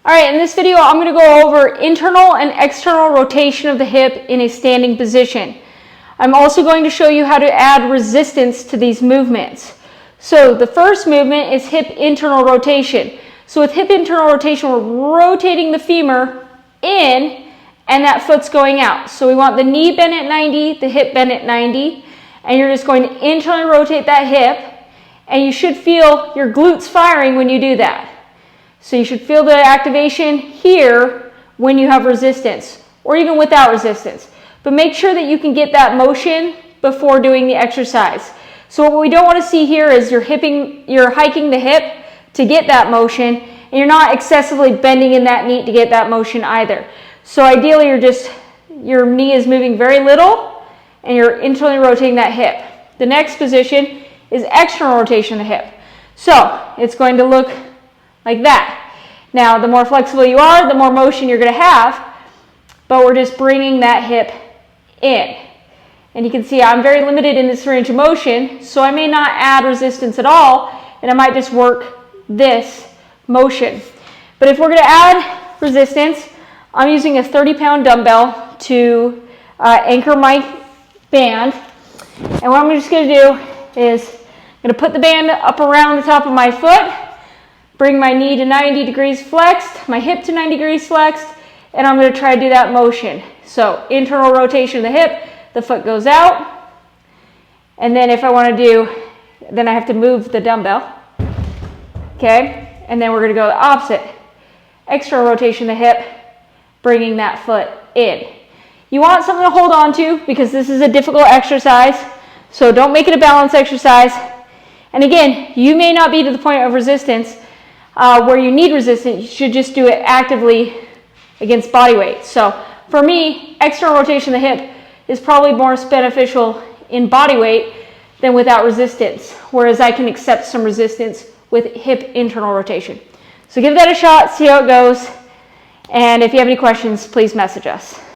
All right, in this video, I'm going to go over internal and external rotation of the hip in a standing position. I'm also going to show you how to add resistance to these movements. So the first movement is hip internal rotation. So with hip internal rotation, we're rotating the femur in and that foot's going out. So we want the knee bent at 90, the hip bent at 90, and you're just going to internally rotate that hip, and you should feel your glutes firing when you do that. So you should feel the activation here when you have resistance, or even without resistance. But make sure that you can get that motion before doing the exercise. So what we don't want to see here is you're hiking the hip to get that motion, and you're not excessively bending in that knee to get that motion either. So ideally your knee is moving very little, and you're internally rotating that hip. The next position is external rotation of the hip. So it's going to look like that. Now, the more flexible you are, the more motion you're going to have, but we're just bringing that hip in. And you can see I'm very limited in this range of motion, so I may not add resistance at all, and I might just work this motion. But if we're going to add resistance, I'm using a 30-pound dumbbell to anchor my band. And what I'm just going to do is I'm going to put the band up around the top of my foot, bring my knee to 90 degrees flexed, my hip to 90 degrees flexed, and I'm going to try to do that motion. So internal rotation of the hip, the foot goes out, and then if I want to do, then I have to move the dumbbell, okay? And then we're going to go the opposite. External rotation of the hip, bringing that foot in. You want something to hold on to because this is a difficult exercise, so don't make it a balance exercise. And again, you may not be to the point of resistance where you need resistance. You should just do it actively against body weight. So for me, external rotation of the hip is probably more beneficial in body weight than without resistance, whereas I can accept some resistance with hip internal rotation. So give that a shot, see how it goes, and if you have any questions, please message us.